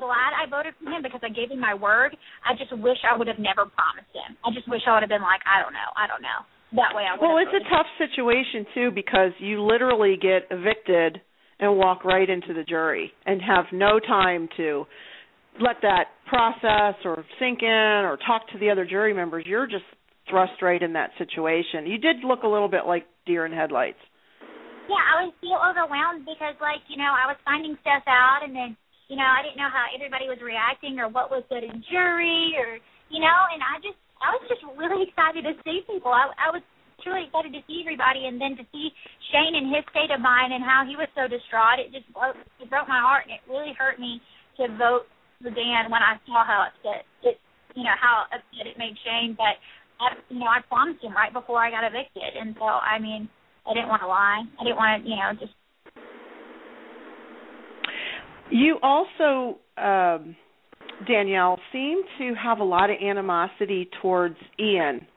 glad I voted for him because I gave him my word. I just wish I would have never promised him. I just wish I would have been like, I don't know. That way I would have. Well, it's a tough situation, too, because you literally get evicted and walk right into the jury and have no time to let that process or sink in or talk to the other jury members. You're just thrust right in that situation. You did look a little bit like deer in headlights. Yeah, I was still overwhelmed because, like, I was finding stuff out, and then, I didn't know how everybody was reacting or what was good in jury or, and I was just really excited to see people. I was truly excited to see everybody, and then to see Shane in his state of mind and how he was so distraught, it broke my heart, and it really hurt me to vote for Dan when I saw how upset how upset it made Shane. But I promised him right before I got evicted, and so I didn't want to lie. I didn't want to, just. You also, Danielle, seem to have a lot of animosity towards Ian.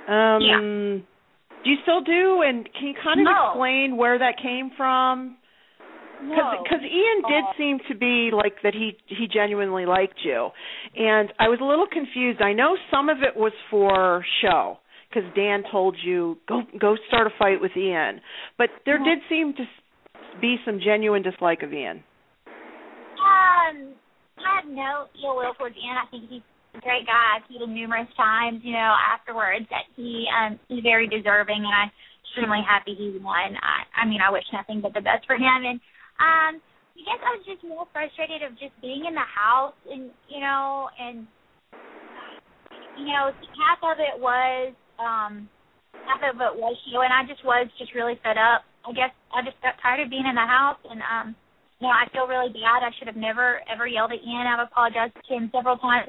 Yeah. Do you still do? And can you kind of explain where that came from? Because Ian did seem to be like that he genuinely liked you. And I was a little confused. I know some of it was for show, because Dan told you, go start a fight with Ian. But there did seem to be some genuine dislike of Ian. I have no ill will towards Ian. I think he's a great guy. I've seen him numerous times, afterwards, that he's very deserving, and I'm extremely happy he won. I wish nothing but the best for him. And I guess I was just more frustrated of just being in the house, and, half of it was you, and I just was really fed up. I guess I just got tired of being in the house, and I feel really bad. I should have never ever yelled at Ian. I've apologized to him several times.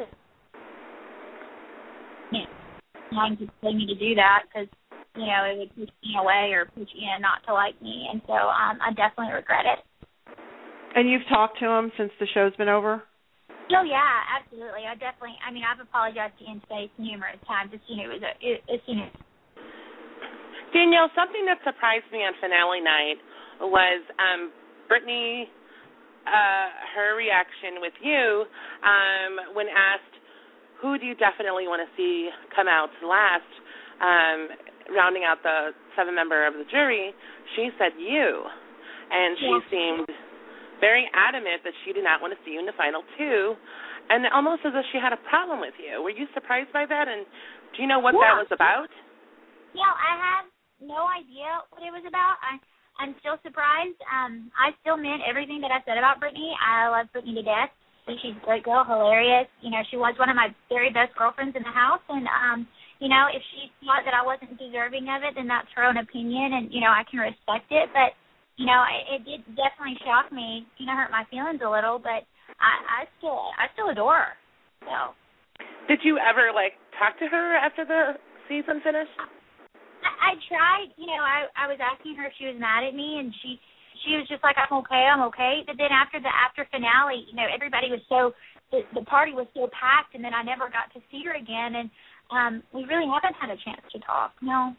Trying to tell me to do that because it would push me away or push Ian not to like me, and so I definitely regret it. And you've talked to him since the show's been over? Oh, yeah, absolutely. I've apologized to Ian's face numerous times as soon as Danielle, something that surprised me on finale night was Brittany, her reaction with you when asked, who do you definitely want to see come out last, rounding out the 7-member of the jury, she said you. And she seemed very adamant that she did not want to see you in the final 2, and almost as if she had a problem with you. Were you surprised by that, and do you know what that was about? Yeah, I have no idea what it was about. I'm still surprised. I still meant everything that I said about Brittany. I love Brittany to death. She's a great girl, hilarious. She was one of my very best girlfriends in the house, and, if she thought that I wasn't deserving of it, then that's her own opinion, and, I can respect it, but it did definitely shock me, hurt my feelings a little, but I still adore her. So. Did you ever, talk to her after the season finished? I tried, I was asking her if she was mad at me, and she was just like, I'm okay. But then after the finale, everybody was the party was so packed, and then I never got to see her again, and we really haven't had a chance to talk, no.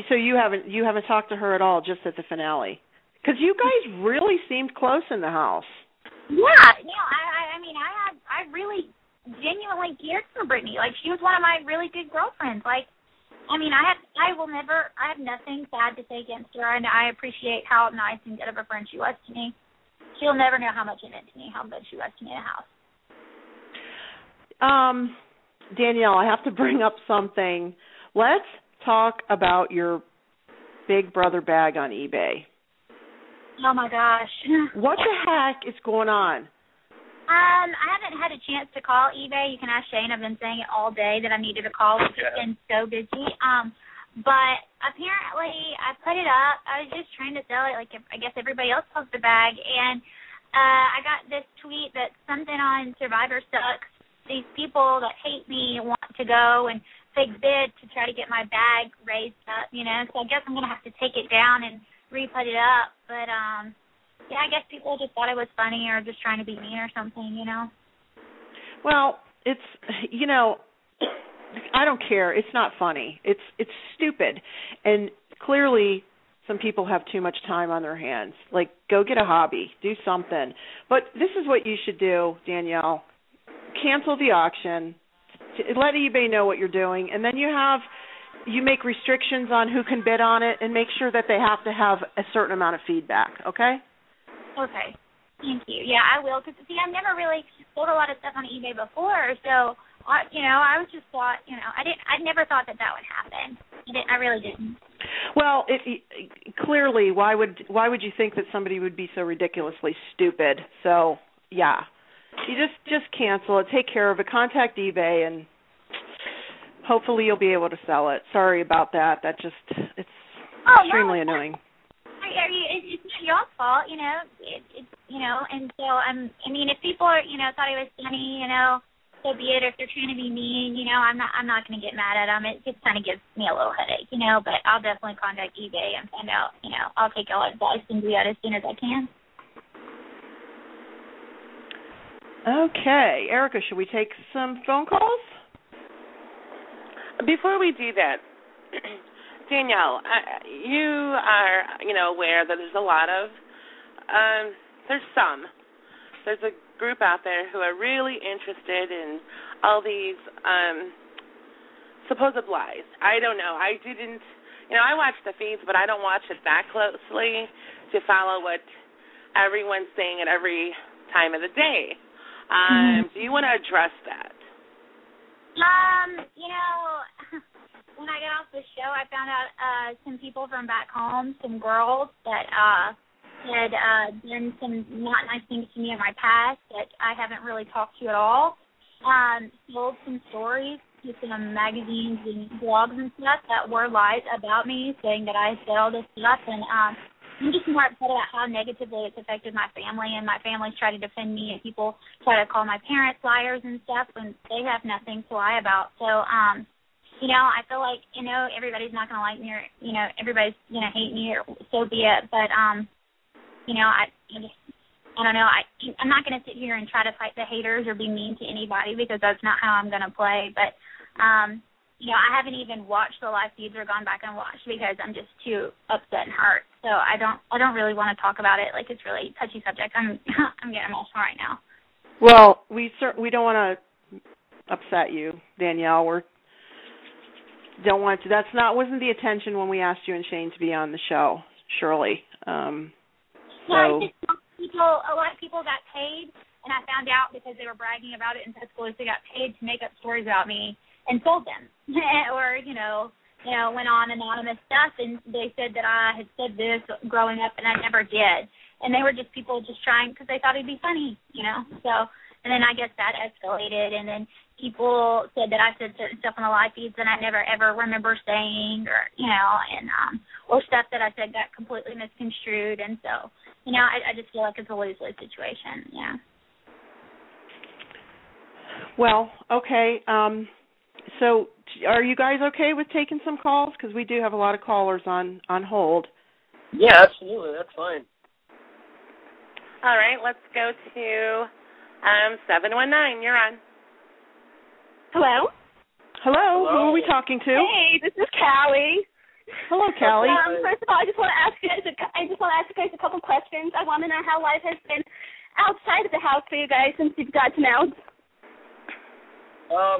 So you haven't talked to her at all, just at the finale, because you guys really seemed close in the house. Yeah, I really genuinely cared for Brittany. She was one of my really good girlfriends. I have nothing bad to say against her, and I appreciate how nice and good of a friend she was to me. She'll never know how much it meant to me, how good she was to me in the house. Danielle, I have to bring up something. Let's talk about your Big Brother bag on eBay. Oh, my gosh. What the heck is going on? I haven't had a chance to call eBay. You can ask Shane. I've been saying it all day that I needed to call. It's just been so busy. But apparently I put it up. I was just trying to sell it I guess everybody else sells the bag. And I got this tweet that something on Survivor Sucks. These people that hate me want to go and fake bid to try to get my bag raised up, So I guess I'm going to have to take it down and re-put it up. But, yeah, I guess people just thought it was funny or just trying to be mean or something, Well, it's, I don't care. It's not funny. It's stupid. And clearly some people have too much time on their hands. Like, go get a hobby, do something. But this is what you should do, Danielle. Cancel the auction, let eBay know what you're doing, and then you make restrictions on who can bid on it and make sure that they have to have a certain amount of feedback, okay? Okay. Thank you. Yeah, I will. Because, see, I've never really sold a lot of stuff on eBay before, so, I was just thought, I never thought that would happen. I really didn't. Well, clearly, why would you think that somebody would be so ridiculously stupid? So, yeah. You just cancel it, take care of it, contact eBay, and hopefully you'll be able to sell it. Sorry about that. It's extremely annoying. It's not your fault, and so if people are, thought it was funny, so be it. If they're trying to be mean, I'm not going to get mad at them. It just kind of gives me a little headache, but I'll definitely contact eBay and find out, I'll take y'all advice and do that as soon as I can. Okay, Erica, should we take some phone calls? Before we do that, Danielle, you are, aware that there's a lot of, there's a group out there who are really interested in all these supposed lies. I don't know. I didn't, I watch the feeds, but I don't watch it that closely to follow what everyone's saying at every time of the day. Do you want to address that? When I got off the show, I found out some people from back home, some girls that had done some not nice things to me in my past that I haven't really talked to at all. Sold some stories to some magazines and blogs and stuff that were lies about me, saying that I said all this stuff, and I'm just more upset about how negatively it's affected my family, and my family's tried to defend me, and people try to call my parents liars and stuff when they have nothing to lie about. So, I feel like, everybody's not going to like me, or, everybody's going to hate me, or so be it. But, I don't know. I'm not going to sit here and try to fight the haters or be mean to anybody because that's not how I'm going to play. But, I haven't even watched the live feeds or gone back and watched because I'm just too upset and hurt. So I don't really want to talk about it. Like, it's really a touchy subject. I'm getting emotional right now. Well, we don't want to upset you, Danielle. Don't want to. Wasn't the intention when we asked you and Shane to be on the show, surely. A lot of people got paid, and I found out because they were bragging about it in Tuscaloosa, got paid to make up stories about me and sold them, or went on anonymous stuff, and they said that I had said this growing up, and I never did, and they were just people just trying because they thought it'd be funny, So, and then I guess that escalated, and then people said that I said certain stuff on the live feeds that I never ever remember saying, or or stuff that I said got completely misconstrued, and so I just feel like it's a lose-lose situation. Yeah. Well, okay. So are you guys okay with taking some calls? Because we do have a lot of callers on hold. Yeah, absolutely. That's fine. All right, let's go to 719. You're on. Hello? Hello. Who are we talking to? Hey, this is Callie. Hello, Callie. First of all, I just want to ask you guys a couple questions. I want to know how life has been outside of the house for you guys since you've gotten out.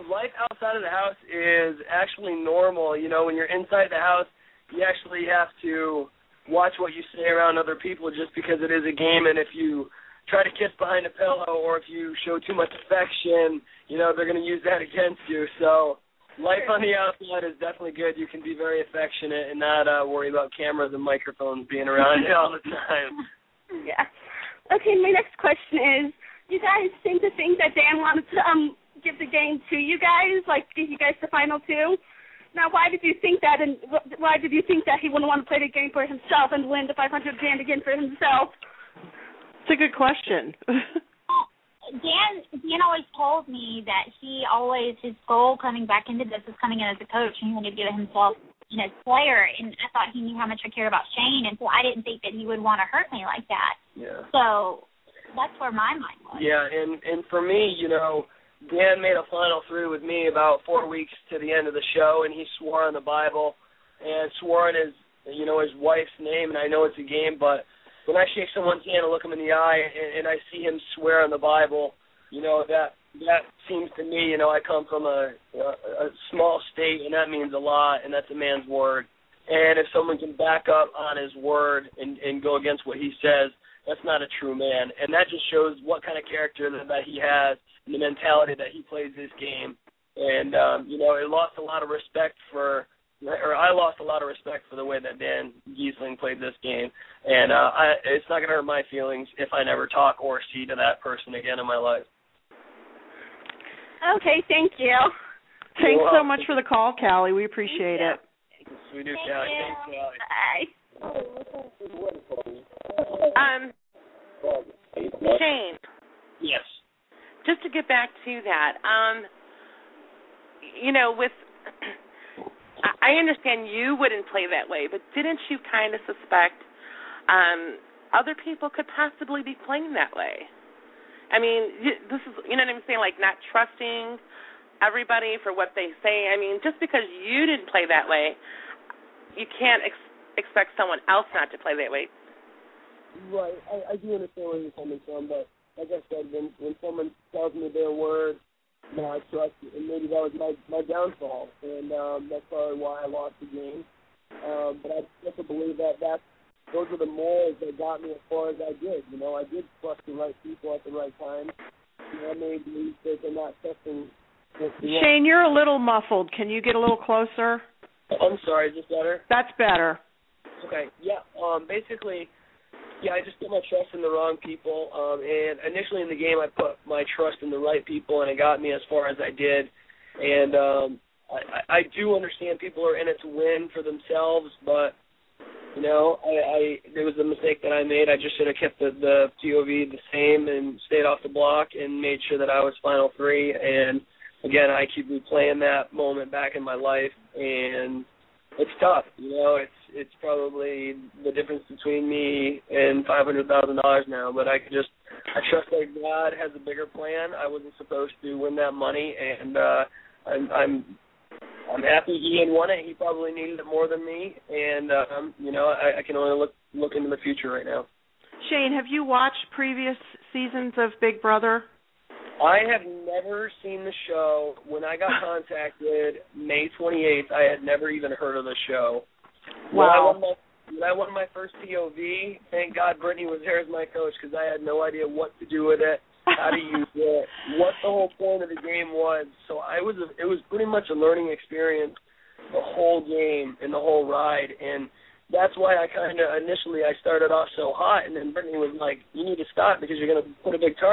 Life outside of the house is actually normal. When you're inside the house, you actually have to watch what you say around other people just because it is a game, and if you try to kiss behind a pillow or if you show too much affection, they're going to use that against you. So life on the outside is definitely good. You can be very affectionate and not worry about cameras and microphones being around you all the time. Yeah. Okay, my next question is, you guys seem to think that Dan wanted to give the game to you guys, like give you guys the final two. Now, why did you think that, and why did you think that he wouldn't want to play the game for himself and win the $500 grand again for himself? It's a good question. Dan always told me that his goal coming back into this was coming in as a coach, and he wanted to give it himself as a player, and I thought he knew how much I cared about Shane, and so I didn't think that he would want to hurt me like that. Yeah. So that's where my mind was. Yeah, and for me, Dan made a final three with me about 4 weeks to the end of the show, and he swore on the Bible and swore on his his wife's name, and I know it's a game, but when I shake someone's hand and look him in the eye and I see him swear on the Bible, that seems to me, I come from a small state, and that means a lot, and that's a man's word. And if someone can back up on his word and go against what he says, that's not a true man. And that just shows what kind of character that he has and the mentality that he plays this game. And, I lost a lot of respect for the way that Dan Giesling played this game. And it's not going to hurt my feelings if I never talk or see to that person again in my life. Okay, thank you. Thanks so much for the call, Callie. We appreciate it. We do, Callie. Thanks, Callie. Bye. Shane. Yes. Just to get back to that, I understand you wouldn't play that way, but didn't you kind of suspect other people could possibly be playing that way? I mean, this is, you know what I'm saying, like not trusting everybody for what they say. I mean, just because you didn't play that way, you can't expect someone else not to play that way. Right. I do understand where you're coming from, but like I said, when someone tells me their word, I trust it, and maybe that was my downfall, and that's probably why I lost the game. But I also believe that those are the morals that got me as far as I did. I did trust the right people at the right time. I made the mistake of not trusting. Shane, you're a little muffled. Can you get a little closer? I'm sorry. Is this better? That's better. Okay. Yeah. Basically, I just put my trust in the wrong people. And initially in the game, I put my trust in the right people, and it got me as far as I did. And I do understand people are in it to win for themselves, but there was a mistake that I made. I just should have kept the POV the same and stayed off the block and made sure that I was Final Three. And, again, I keep replaying that moment back in my life, and it's tough. It's probably the difference between me and $500,000 now, but I trust that God has a bigger plan. I wasn't supposed to win that money, and I'm happy Ian won it. He probably needed it more than me, and I can only look into the future right now. Shane, have you watched previous seasons of Big Brother? I have never seen the show. When I got contacted May 28th, I had never even heard of the show. Wow. When I won my first POV, thank God Brittany was there as my coach, because I had no idea what to do with it, how to use it, what the whole point of the game was. So it was pretty much a learning experience, the whole game and the whole ride. And that's why I initially started off so hot, and then Brittany was like, you need to stop because you're going to put a big target